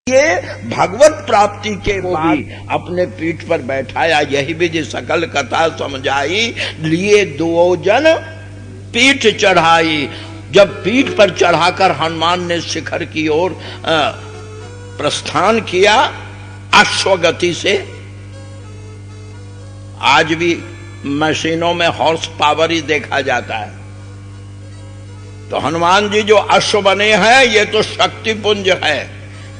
ये भगवत प्राप्ति के बाद अपने पीठ पर बैठाया, यही भी सकल कथा समझाई, लिए दो जन पीठ चढ़ाई। जब पीठ पर चढ़ाकर हनुमान ने शिखर की ओर प्रस्थान किया अश्वगति से। आज भी मशीनों में हॉर्स पावर ही देखा जाता है, तो हनुमान जी जो अश्व बने हैं ये तो शक्ति पुंज है।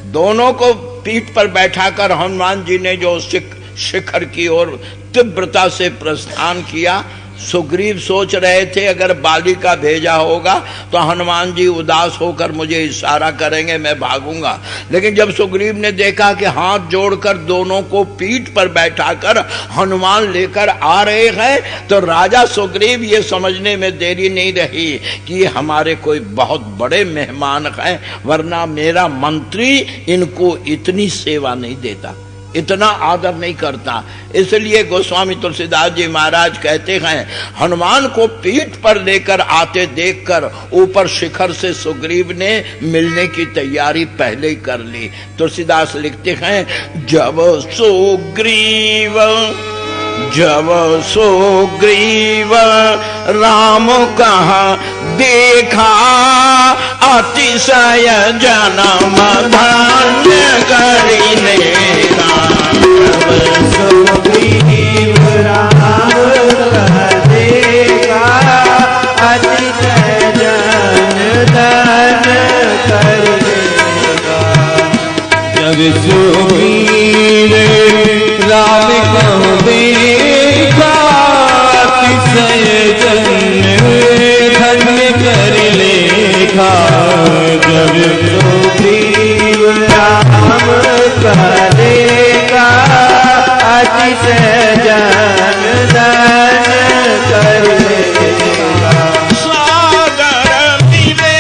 दोनों को पीठ पर बैठाकर हनुमान जी ने जो शिखर की ओर तीव्रता से प्रस्थान किया। सुग्रीव सोच रहे थे अगर बाली का भेजा होगा तो हनुमान जी उदास होकर मुझे इशारा करेंगे, मैं भागूंगा। लेकिन जब सुग्रीव ने देखा कि हाथ जोड़कर दोनों को पीठ पर बैठाकर हनुमान लेकर आ रहे हैं, तो राजा सुग्रीव ये समझने में देरी नहीं रही कि ये हमारे कोई बहुत बड़े मेहमान हैं, वरना मेरा मंत्री इनको इतनी सेवा नहीं देता, इतना आदर नहीं करता। इसलिए गोस्वामी तुलसीदास जी महाराज कहते हैं, हनुमान को पीठ पर लेकर आते देखकर ऊपर शिखर से सुग्रीव ने मिलने की तैयारी पहले ही कर ली। तुलसीदास लिखते हैं, जब सुग्रीव राम कहाँ देखा, अतिशय जन्म धन्य करिने का। जब सुग्रीव राम कहाँ देखा, अतिशय जन्म धन्य करिने का। जब सुग्रीव राम कहाँ देखा, अतिशय जन्म धन्य कर लेखा। जब सुग्रीव राम कहाँ देखा, अतिशय जन्म धन्य कर लेखा। सागर मिले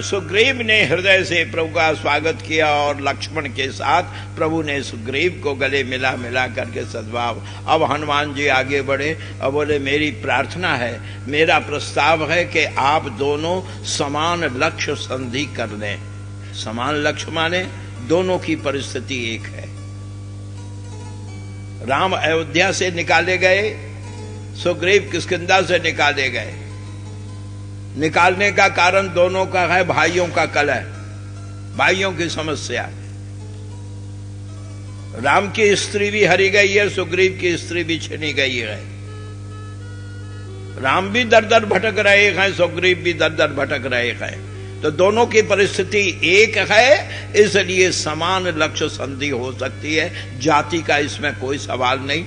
सुग्रीव ने हृदय से प्रभु का स्वागत किया और लक्ष्मण के साथ प्रभु ने सुग्रीव को गले मिला करके सद्भाव। अब हनुमान जी आगे बढ़े और बोले, मेरी प्रार्थना है, मेरा प्रस्ताव है कि आप दोनों समान लक्ष्य संधि कर लें। समान लक्ष्य माने दोनों की परिस्थिति एक है। राम अयोध्या से निकाले गए, सुग्रीव किष्किंधा से निकाले गए। निकालने का कारण दोनों का है भाइयों का कलह, भाइयों की समस्या। राम की स्त्री भी हरी गई है, सुग्रीव की स्त्री भी छीनी गई है। राम भी दर दर भटक रहे हैं, सुग्रीव भी दर दर भटक रहे हैं। तो दोनों की परिस्थिति एक है, इसलिए समान लक्ष्य संधि हो सकती है। जाति का इसमें कोई सवाल नहीं,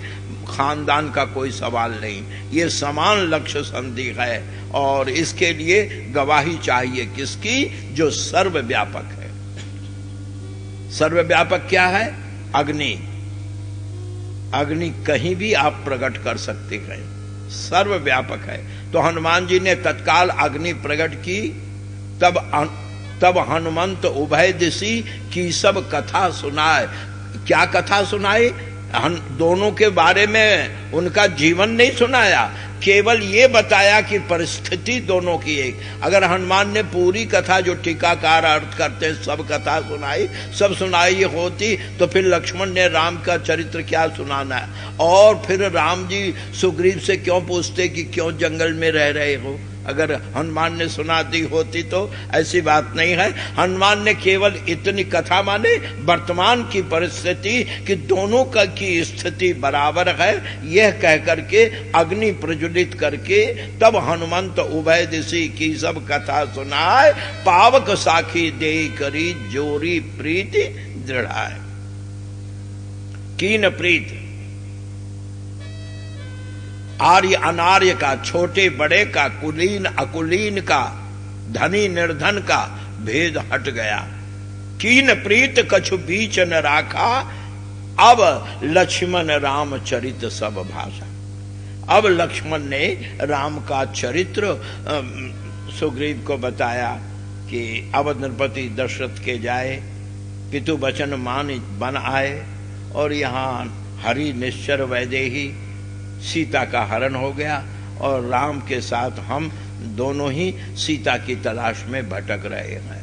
खानदान का कोई सवाल नहीं, ये समान लक्ष्य संधि है। और इसके लिए गवाही चाहिए किसकी? जो सर्वव्यापक है। सर्वव्यापक क्या है? अग्नि। अग्नि कहीं भी आप प्रकट कर सकते हैं, सर्वव्यापक है। तो हनुमान जी ने तत्काल अग्नि प्रकट की। तब हनुमंत उभय दिशि की सब कथा सुनाए। क्या कथा सुनाई? दोनों के बारे में उनका जीवन नहीं सुनाया, केवल ये बताया कि परिस्थिति दोनों की एक। अगर हनुमान ने पूरी कथा, जो टीकाकार अर्थ करते हैं, सब कथा सुनाई, सब सुनाई होती, तो फिर लक्ष्मण ने राम का चरित्र क्या सुनाना है? और फिर राम जी सुग्रीव से क्यों पूछते कि क्यों जंगल में रह रहे हो? अगर हनुमान ने सुना दी होती तो ऐसी बात नहीं है। हनुमान ने केवल इतनी कथा माने वर्तमान की परिस्थिति कि दोनों का की स्थिति बराबर है, यह कह करके अग्नि प्रज्वलित करके तब हनुमंत उभय दिशि की सब कथा सुनाए। पावक साखी दे करी जोरी प्रीति दृढ़ाए। कीन प्रीत, आर्य अनार्य का, छोटे बड़े का, कुलीन अकुलीन का, धनी निर्धन का भेद हट गया। कीन प्रीत कछु बीच न राखा, अब लक्ष्मण राम चरित सब भाषा। अब लक्ष्मण ने राम का चरित्र सुग्रीव को बताया कि अवध नृपति दशरथ के जाए, पितु वचन मान बन आए, और यहाँ हरि निश्चर वैदेही, सीता का हरण हो गया, और राम के साथ हम दोनों ही सीता की तलाश में भटक रहे हैं।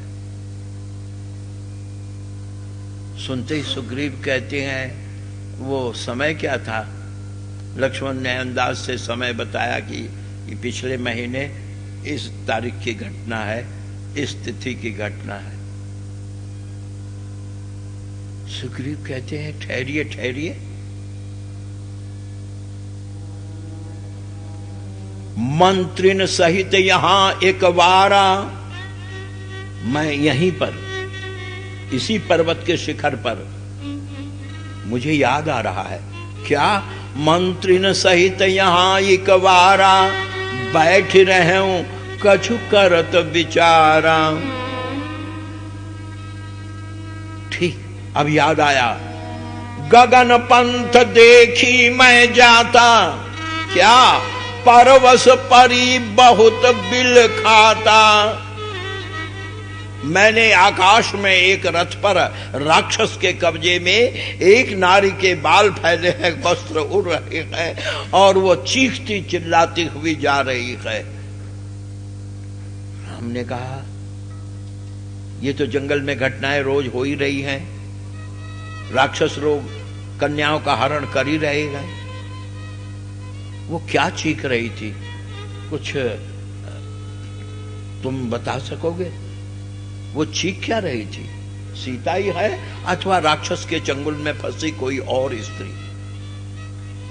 सुनते ही सुग्रीव कहते हैं, वो समय क्या था? लक्ष्मण ने अंदाज से समय बताया कि ये पिछले महीने इस तारीख की घटना है, इस तिथि की घटना है। सुग्रीव कहते हैं, ठहरिए ठहरिए, मंत्रिन सहित यहां एक बारा, मैं यहीं पर इसी पर्वत के शिखर पर, मुझे याद आ रहा है। क्या? मंत्रिन सहित यहां एक बारा, बैठ रहे हूं कछु करत विचारा। ठीक, अब याद आया। गगन पंथ देखी मैं जाता, क्या? परवश परी बहुत बिल खाता। मैंने आकाश में एक रथ पर राक्षस के कब्जे में एक नारी के बाल फैले हैं, वस्त्र उड़ रहे हैं, और वो चीखती चिल्लाती हुई जा रही है। हमने कहा, ये तो जंगल में घटनाएं रोज हो ही रही हैं, राक्षस लोग कन्याओं का हरण कर ही रहे हैं। वो क्या चीख रही थी? कुछ तुम बता सकोगे? वो चीख क्या रही थी? सीता ही है अथवा राक्षस के चंगुल में फंसी कोई और स्त्री?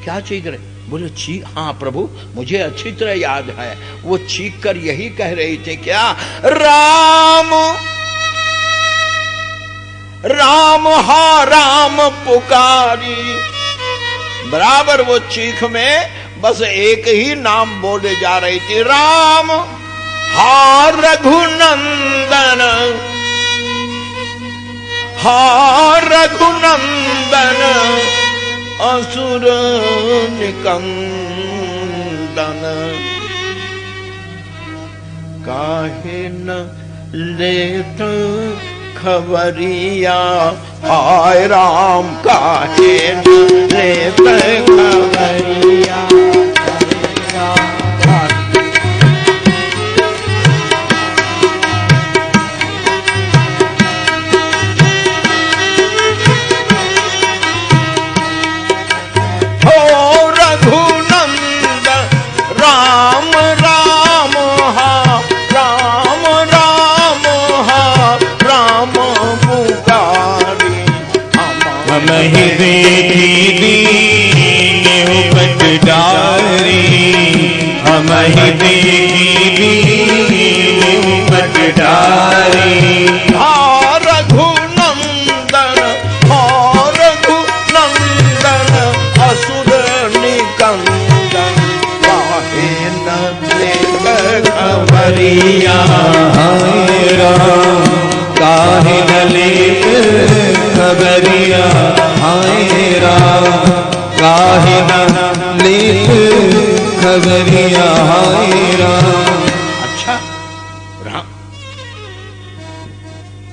क्या चीख रही? बोले चीख, हाँ प्रभु मुझे अच्छी तरह याद है। वो चीख कर यही कह रही थी, क्या? राम राम हा राम पुकारी। बराबर वो चीख में बस एक ही नाम बोले जा रही थी, राम हा रघुनंदन, हा रघुनंदन, असुर निकंदन। काहे न लेत खबरिया, आय राम काहे न लेत खबरिया। देखी दीन उपट डारी, हम ही देखी दीन उपट डारी। रघुनंदन असुर निकंदन, काहे न लेख खबरिया हाय राम, काहे न लेख खबरिया हाय राम, काहे न लेख खबरिया हाय राम। अच्छा राम,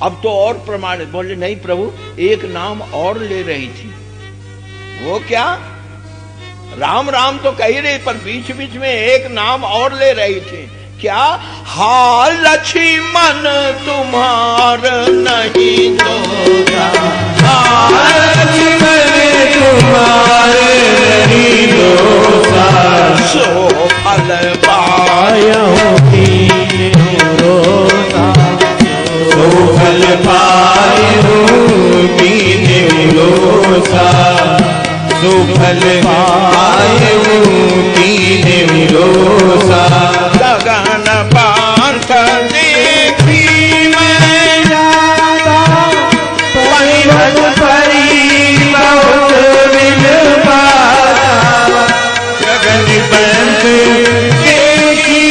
अब तो और प्रमाण बोले नहीं प्रभु, एक नाम और ले रही थी। वो क्या? राम राम तो कह रही, पर बीच बीच में एक नाम और ले रही थी। क्या? हाल लक्ष्मण तुम्हार नहीं दोता, हाल लक्ष्मण तुम्हार नहीं दोता, सो फल पायो कीन्हु रोता, सो फल पायो कीन्हु रोता, सो फल पायो कीन्हु रोता। गगन पांथ देखी मैं जाता, परिवन परी बहुत बिन पाता, गगन पंथ देखी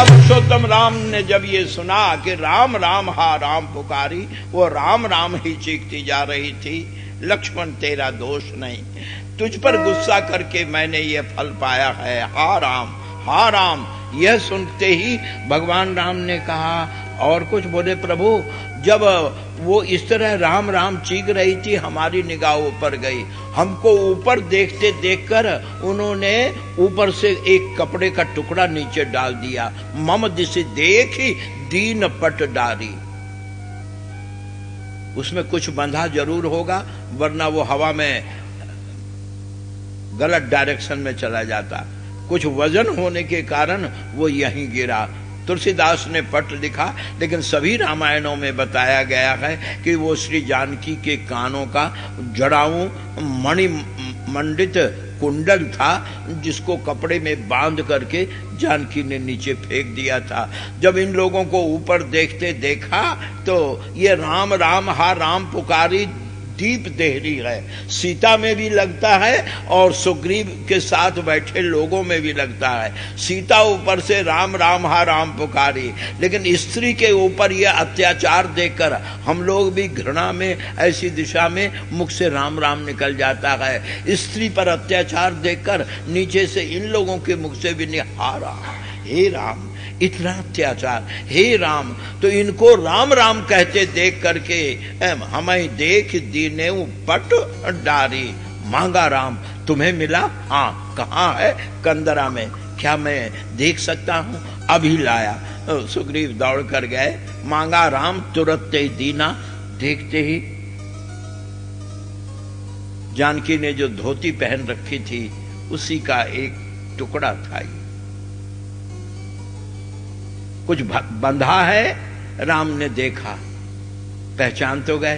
पुरुषोत्तम राम ने जब ये सुना कि राम राम हा राम पुकारी, वो राम राम ही चीखती जा रही थी। लक्ष्मण तेरा दोष नहीं, तुझ पर गुस्सा करके मैंने ये फल पाया है। हा राम हा राम। यह सुनते ही भगवान राम ने कहा और कुछ बोले, प्रभु जब वो इस तरह राम राम चीख रही थी हमारी निगाह ऊपर गई, हमको ऊपर देखते देखकर उन्होंने ऊपर से एक कपड़े का टुकड़ा नीचे डाल दिया। मम दिशि देखी दीन पट डारी। उसमें कुछ बंधा जरूर होगा, वरना वो हवा में गलत डायरेक्शन में चला जाता। कुछ वजन होने के कारण वो यहीं गिरा। तुलसीदास ने पट लिखा, लेकिन सभी रामायणों में बताया गया है कि वो श्री जानकी के कानों का जड़ाऊ मणि मंडित कुंडल था, जिसको कपड़े में बांध करके जानकी ने नीचे फेंक दिया था। जब इन लोगों को ऊपर देखते देखा तो ये राम राम हा राम पुकारी दीप देहरी है। सीता में भी लगता है और सुग्रीव के साथ बैठे लोगों में भी लगता है। सीता ऊपर से राम राम हा राम पुकारी, लेकिन स्त्री के ऊपर यह अत्याचार देखकर हम लोग भी घृणा में ऐसी दिशा में मुख से राम राम निकल जाता है। स्त्री पर अत्याचार देखकर नीचे से इन लोगों के मुख से भी निहारा, हे राम इतना अत्याचार, हे राम। तो इनको राम राम कहते देख करके हमें देख दीने पट डारी, मांगा राम तुम्हें मिला? हाँ। कहाँ है? कंदरा में। क्या मैं देख सकता हूँ? अभी लाया। सुग्रीव दौड़ कर गए, मांगा राम तुरंत ही दीना। देखते ही जानकी ने जो धोती पहन रखी थी उसी का एक टुकड़ा था, कुछ बंधा है। राम ने देखा, पहचान तो गए,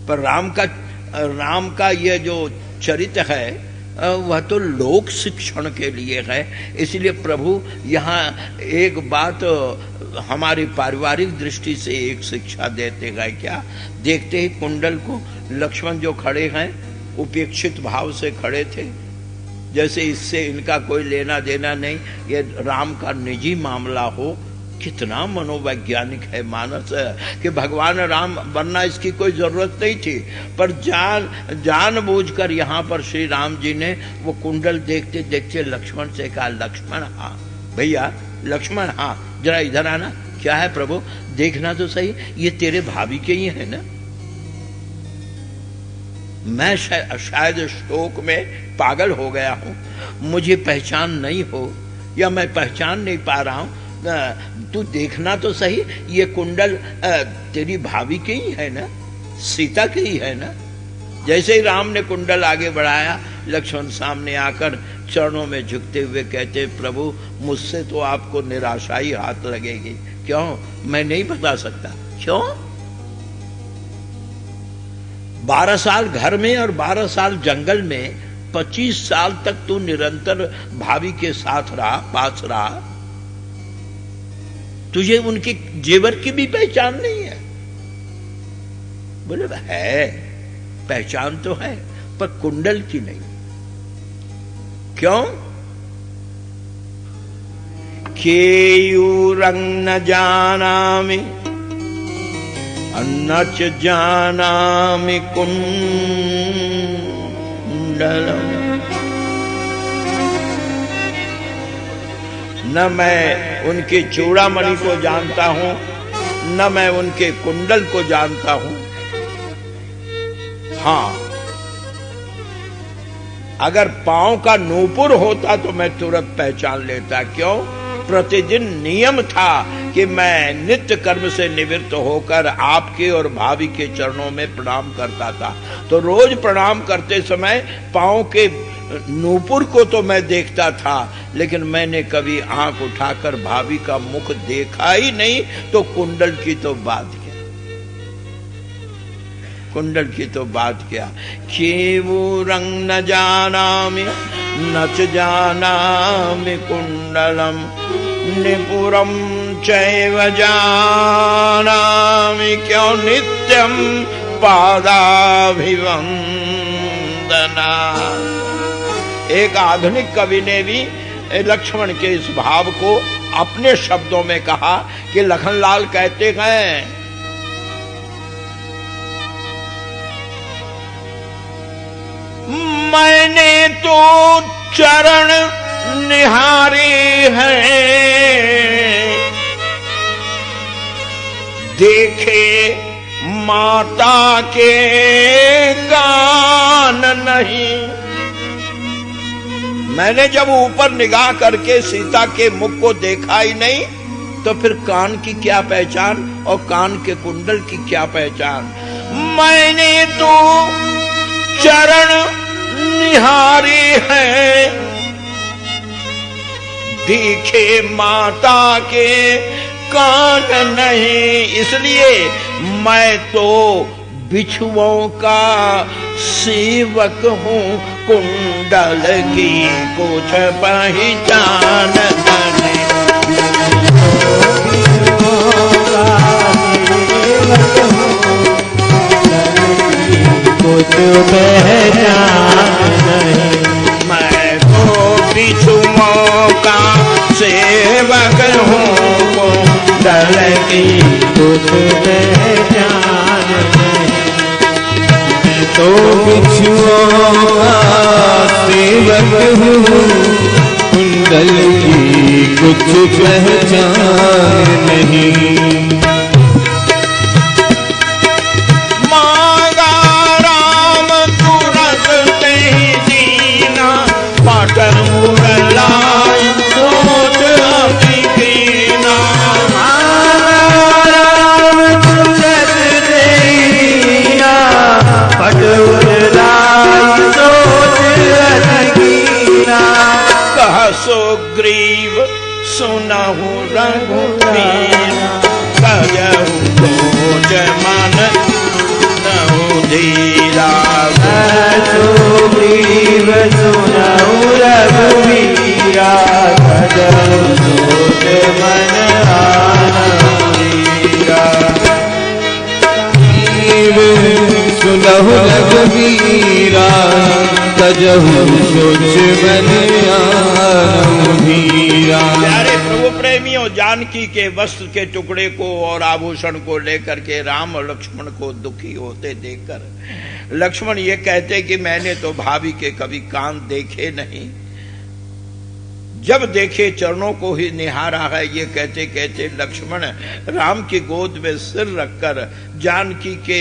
पर राम का यह जो चरित्र है वह तो लोक शिक्षण के लिए है। इसलिए प्रभु यहाँ एक बात हमारी पारिवारिक दृष्टि से एक शिक्षा देते गए। क्या? देखते ही कुंडल को लक्ष्मण जो खड़े हैं उपेक्षित भाव से खड़े थे, जैसे इससे इनका कोई लेना देना नहीं, ये राम का निजी मामला हो। कितना मनोवैज्ञानिक है मानस कि भगवान राम बनना इसकी कोई जरूरत नहीं थी, पर जानबूझकर यहाँ पर श्री राम जी ने वो कुंडल देखते देखते लक्ष्मण से कहा, लक्ष्मण हाँ भैया, लक्ष्मण हाँ जरा इधर आना। क्या है प्रभु? देखना तो सही, ये तेरे भाभी के ही है ना? मैं शायद शोक में पागल हो गया हूं, मुझे पहचान नहीं हो या मैं पहचान नहीं पा रहा हूं। तू देखना तो सही, ये कुंडल तेरी भाभी के ही है ना, सीता के ही है ना? जैसे ही राम ने कुंडल आगे बढ़ाया, लक्ष्मण सामने आकर चरणों में झुकते हुए कहते, प्रभु मुझसे तो आपको निराशा ही हाथ लगेगी। क्यों? मैं नहीं बता सकता। क्यों? 12 साल घर में और 12 साल जंगल में, 25 साल तक तू निरंतर भाभी के साथ रहा, पास रहा, तुझे उनके जेवर की भी पहचान नहीं है? बोले है, पहचान तो है पर कुंडल की नहीं। क्यों? केयूरंग न जानामि अन्नच जानामि कुंडलम। न मैं उनके चूड़ामणि को जानता हूं, न मैं उनके कुंडल को जानता हूं। हाँ, अगर पांव का नूपुर होता तो मैं तुरंत पहचान लेता। क्यों? प्रतिदिन नियम था कि मैं नित्य कर्म से निवृत्त होकर आपके और भाभी के चरणों में प्रणाम करता था। तो रोज प्रणाम करते समय पांव के नूपुर को तो मैं देखता था, लेकिन मैंने कभी आंख उठाकर भाभी का मुख देखा ही नहीं। तो कुंडल की तो बात क्या, कुंडल की तो बात क्या। केवूरं न जानामि न च जानामि कुंडलम निपुरम चैव जानामि क्यों नित्यम पादाभिवंदना। एक आधुनिक कवि ने भी लक्ष्मण के इस भाव को अपने शब्दों में कहा कि लखनलाल कहते हैं, मैंने तो चरण निहारे हैं, देखे माता के कान नहीं। मैंने जब ऊपर निगाह करके सीता के मुख को देखा ही नहीं, तो फिर कान की क्या पहचान और कान के कुंडल की क्या पहचान। मैंने तो चरण निहारे हैं, देखे माता के कान नहीं। इसलिए मैं तो बिछुओं का सेवक हूँ, कुंडल की कुछ पहचान नहीं। पहचान नहीं। मैं तो बिच्छुओं का सेवक हूँ, कुंडल की कुछ पहचान नहीं। मैं तो बिच्छुओं का सेवक हूँ, कुंडल की कुछ पहचान नहीं। मांगा राम तुरंत ते दीना, पाटन मुरलाई सोच अति कीना। राम तुरंत ते दीना, पाटन मुरलाई सोच अति कीना। कह सुग्रीव सुनहु रघुवीर, कहु सोच मन नहु धीरा। सुग्रीव सुनहु रघुवीरा, कहु सोच मन आनहु धीरा। सुनहु रघुवीरा, कहु सोच मन आनहु धीरा। प्यारे प्रभु प्रेमियों, जानकी के वस्त्र के टुकड़े को और आभूषण को लेकर के राम और लक्ष्मण को दुखी होते देखकर लक्ष्मण ये कहते कि मैंने तो भाभी के कभी कान देखे नहीं, जब देखे चरणों को ही निहारा है। ये कहते कहते लक्ष्मण राम की गोद में सिर रखकर जानकी के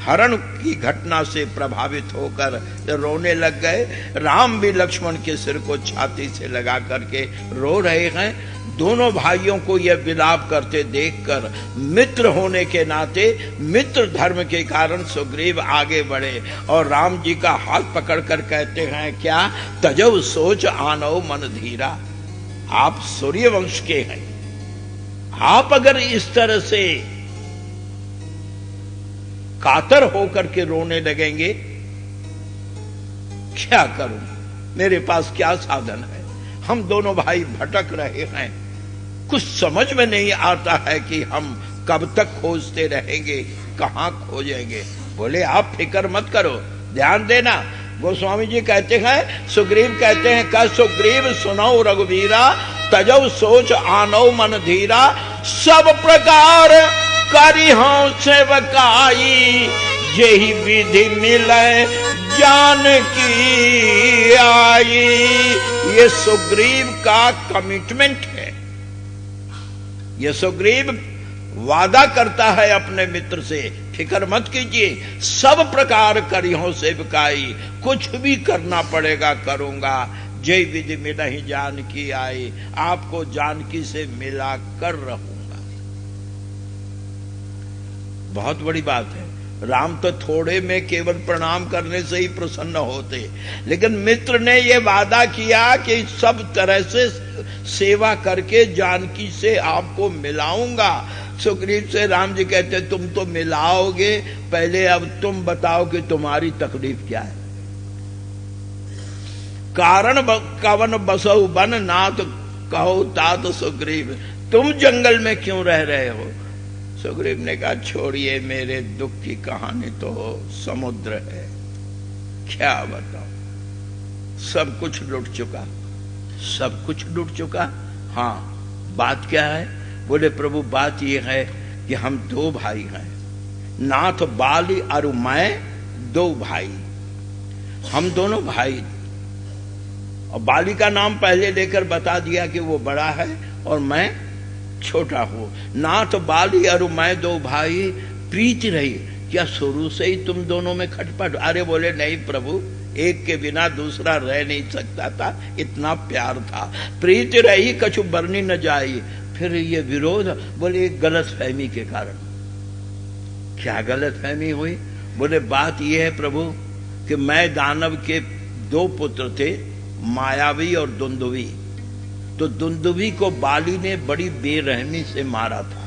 हरण की घटना से प्रभावित होकर रोने लग गए। राम भी लक्ष्मण के सिर को छाती से लगा करके रो रहे हैं। दोनों भाइयों को यह विलाप करते देखकर मित्र होने के नाते, मित्र धर्म के कारण सुग्रीव आगे बढ़े और राम जी का हाथ पकड़कर कहते हैं क्या? तजव सोच आनव मन धीरा। आप सूर्यवंश के हैं, आप अगर इस तरह से कातर होकर के रोने लगेंगे, क्या करूं? मेरे पास क्या साधन है? हम दोनों भाई भटक रहे हैं, कुछ समझ में नहीं आता है कि हम कब तक खोजते रहेंगे, कहां खोजेंगे। बोले आप फिक्र मत करो, ध्यान देना। गोस्वामी जी कहते हैं, सुग्रीव कहते हैं का सुग्रीव सुनौ रघुवीरा, तजौ सोच आनौ मन धीरा। सब प्रकार करिहौं सेवकाई, यही विधि मिले जानकी आई। ये सुग्रीव का कमिटमेंट है। ये सुग्रीव वादा करता है अपने मित्र से, फिक्र मत कीजिए, सब प्रकार करिहौं सेवकाई, कुछ भी करना पड़ेगा करूंगा। जय विधि में नहीं जानकी आई, आपको जानकी से मिला कर रहूंगा। बहुत बड़ी बात है। राम तो थोड़े में केवल प्रणाम करने से ही प्रसन्न होते, लेकिन मित्र ने यह वादा किया कि सब तरह से सेवा करके जानकी से आपको मिलाऊंगा। सुग्रीव से राम जी कहते तुम तो मिलाओगे, पहले अब तुम बताओ कि तुम्हारी तकलीफ क्या है। कारण कवन बसौ बन नाथ कहो तात सुग्रीव, तुम जंगल में क्यों रह रहे हो? सुग्रीव ने कहा छोड़िए, मेरे दुख की कहानी तो समुद्र है, क्या बताओ। सब कुछ लुट चुका, सब कुछ लुट चुका। हाँ, बात क्या है? बोले प्रभु बात यह है कि हम दो भाई हैं, नाथ बाली और मैं दो भाई, हम दोनों भाई। और बाली का नाम पहले लेकर बता दिया कि वो बड़ा है और मैं छोटा हूं। नाथ बाली और मैं दो भाई, प्रीति रही क्या शुरू से ही तुम दोनों में खटपट? अरे बोले नहीं प्रभु, एक के बिना दूसरा रह नहीं सकता था, इतना प्यार था। प्रीति रही कछु बरनी न जाई। फिर ये विरोध, बोले गलत फहमी के कारण। क्या गलत फहमी हुई? बोले बात यह है प्रभु कि मैं दानव के दो पुत्र थे, मायावी और दुंदुभी। तो दुंदुभी को बाली ने बड़ी बेरहमी से मारा था।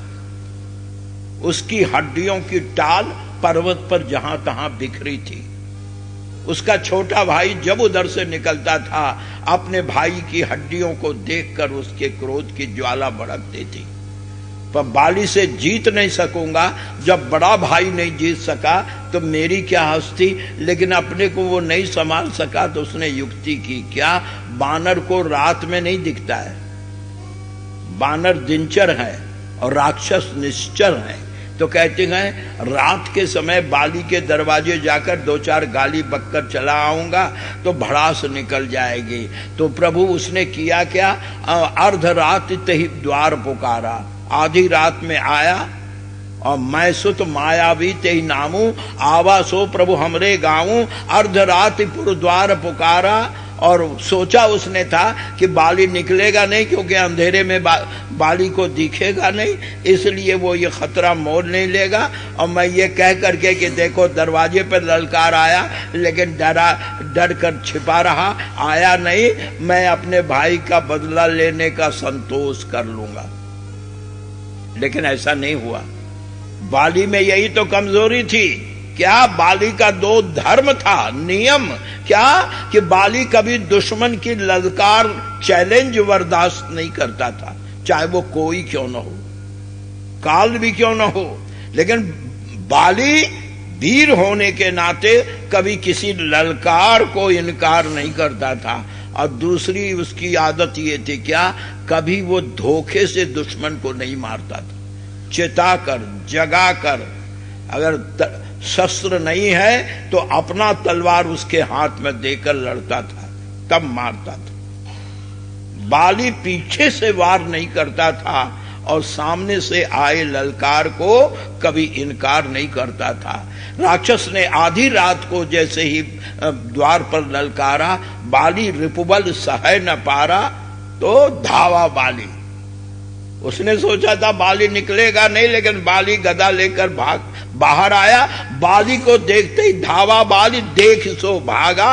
उसकी हड्डियों की टाल पर्वत पर जहां तहां बिखरी थी। उसका छोटा भाई जब उधर से निकलता था, अपने भाई की हड्डियों को देखकर उसके क्रोध की ज्वाला भड़कती थी। पर बाली से जीत नहीं सकूंगा। जब बड़ा भाई नहीं जीत सका तो मेरी क्या हस्ती, लेकिन अपने को वो नहीं संभाल सका तो उसने युक्ति की। क्या? बानर को रात में नहीं दिखता है, बानर दिनचर है और राक्षस निश्चर है। तो कहते हैं रात के समय बाली के दरवाजे जाकर 2-4 गाली बककर चला आऊंगा तो भड़ास निकल जाएगी। तो प्रभु उसने किया क्या? अर्धरात तही द्वार पुकारा, आधी रात में आया और मैं सुत मायावी तेहि नामू, आवा सो प्रभु हमरे गाऊं। अर्धरात पुर द्वार पुकारा, और सोचा उसने था कि बाली निकलेगा नहीं क्योंकि अंधेरे में बाली को दिखेगा नहीं, इसलिए वो ये खतरा मोल नहीं लेगा। और मैं ये कह करके कि देखो दरवाजे पर ललकार आया लेकिन डर कर छिपा रहा, आया नहीं, मैं अपने भाई का बदला लेने का संतोष कर लूंगा। लेकिन ऐसा नहीं हुआ। बाली में यही तो कमजोरी थी। क्या? बाली का 2 धर्म था, नियम। क्या? कि बाली कभी दुश्मन की ललकार, चैलेंज बर्दाश्त नहीं करता था, चाहे वो कोई क्यों न हो, काल भी क्यों न हो। लेकिन बाली वीर होने के नाते कभी किसी ललकार को इनकार नहीं करता था। और दूसरी उसकी आदत ये थी, क्या? कभी वो धोखे से दुश्मन को नहीं मारता था, चिताकर जगाकर। अगर शस्त्र नहीं है तो अपना तलवार उसके हाथ में देकर लड़ता था, तब मारता था। बाली पीछे से वार नहीं करता था और सामने से आए ललकार को कभी इनकार नहीं करता था। राक्षस ने आधी रात को जैसे ही द्वार पर ललकारा, बाली रिपुबल सह न पारा तो धावा बाली। उसने सोचा था बाली निकलेगा नहीं, लेकिन बाली गदा लेकर बाहर आया। बाली को देखते ही धावा बाली, देख सो भागा।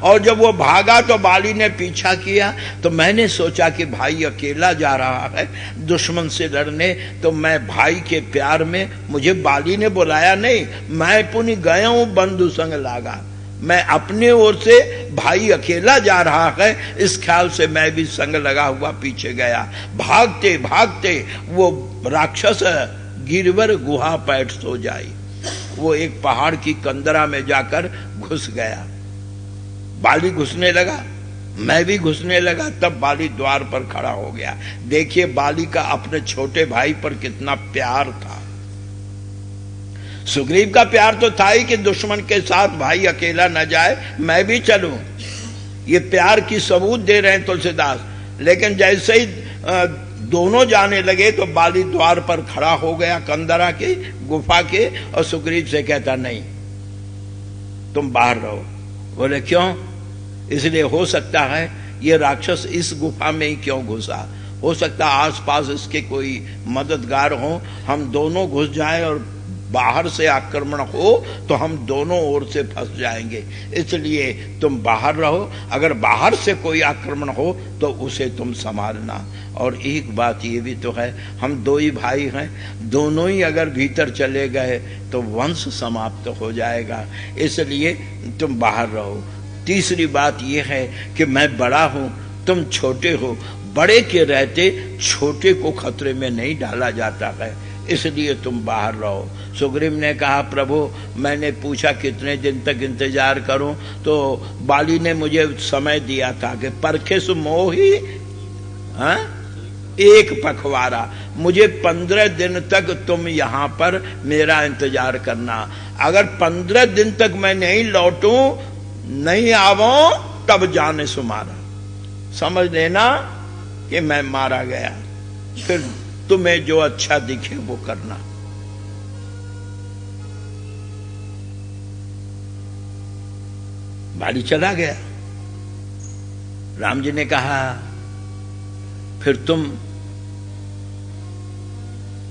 और जब वो भागा तो बाली ने पीछा किया। तो मैंने सोचा कि भाई अकेला जा रहा है दुश्मन से लड़ने, तो मैं भाई के प्यार में, मुझे बाली ने बुलाया नहीं, मैं पुनि गया हूं बंधु संग लागा। मैं अपने ओर से भाई अकेला जा रहा है इस ख्याल से मैं भी संग लगा हुआ पीछे गया। भागते भागते वो राक्षस गिरवर गुहा पैठ सो जाई। वो एक पहाड़ की कंदरा में जाकर घुस गया। बाली घुसने लगा, मैं भी घुसने लगा, तब बाली द्वार पर खड़ा हो गया। देखिए बाली का अपने छोटे भाई पर कितना प्यार था। सुग्रीव का प्यार तो था ही कि दुश्मन के साथ भाई अकेला न जाए, मैं भी चलूं। ये प्यार की सबूत दे रहे हैं तुलसीदास। लेकिन जैसे ही दोनों जाने लगे तो बाली द्वार पर खड़ा हो गया कंदरा के, गुफा के, और सुग्रीव से कहता नहीं तुम बाहर रहो। बोले क्यों? इसलिए हो सकता है ये राक्षस इस गुफा में ही क्यों घुसा, हो सकता आसपास इसके कोई मददगार हो, हम दोनों घुस जाएं और बाहर से आक्रमण हो तो हम दोनों ओर से फंस जाएंगे, इसलिए तुम बाहर रहो। अगर बाहर से कोई आक्रमण हो तो उसे तुम संभालना। और एक बात ये भी तो है, हम 2 ही भाई हैं, दोनों ही अगर भीतर चले गए तो वंश समाप्त हो जाएगा, इसलिए तुम बाहर रहो। तीसरी बात यह है कि मैं बड़ा हूं, तुम छोटे हो, बड़े के रहते छोटे को खतरे में नहीं डाला जाता है, इसलिए तुम बाहर रहो। सुग्रीव ने कहा प्रभु मैंने पूछा कितने दिन तक इंतजार करूं, तो बाली ने मुझे समय दिया था कि परखे सु मोही एक पखवारा, मुझे 15 दिन तक तुम यहां पर मेरा इंतजार करना। अगर 15 दिन तक मैं नहीं लौटूं, नहीं आवो, तब जाने सु मारा, समझ लेना कि मैं मारा गया, फिर तुम्हें जो अच्छा दिखे वो करना। बाली चला गया। राम जी ने कहा फिर तुम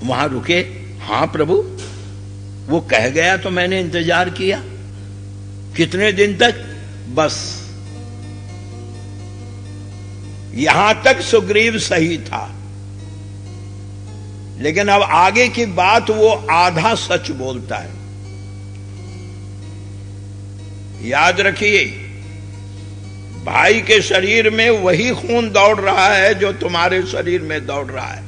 वहां रुके? हां प्रभु, वो कह गया तो मैंने इंतजार किया। कितने दिन तक? बस यहां तक सुग्रीव सही था, लेकिन अब आगे की बात वो आधा सच बोलता है। याद रखिए भाई के शरीर में वही खून दौड़ रहा है जो तुम्हारे शरीर में दौड़ रहा है।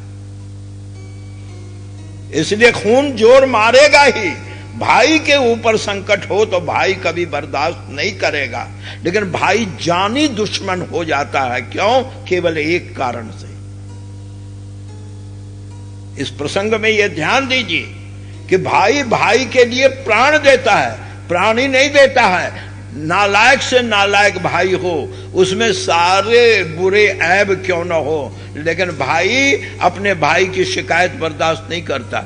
इसलिए खून जोर मारेगा ही। भाई के ऊपर संकट हो तो भाई कभी बर्दाश्त नहीं करेगा, लेकिन भाई जानी दुश्मन हो जाता है। क्यों? केवल एक कारण से। इस प्रसंग में यह ध्यान दीजिए कि भाई भाई के लिए प्राण देता है, प्राण ही नहीं देता है। नालायक से नालायक भाई हो, उसमें सारे बुरे ऐब क्यों न हो, लेकिन भाई अपने भाई की शिकायत बर्दाश्त नहीं करता।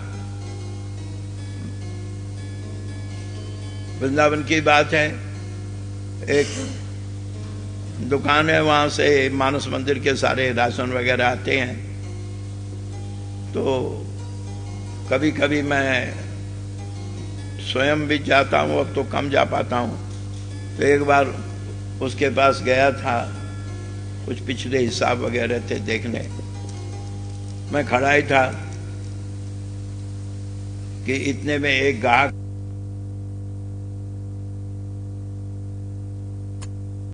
वृंदावन की बात है, एक दुकान है, वहां से मानस मंदिर के सारे राशन वगैरह आते हैं। तो कभी कभी मैं स्वयं भी जाता हूं, अब तो कम जा पाता हूं। तो एक बार उसके पास गया था, कुछ पिछले हिसाब वगैरह थे देखने। मैं खड़ा ही था कि इतने में एक ग्राहक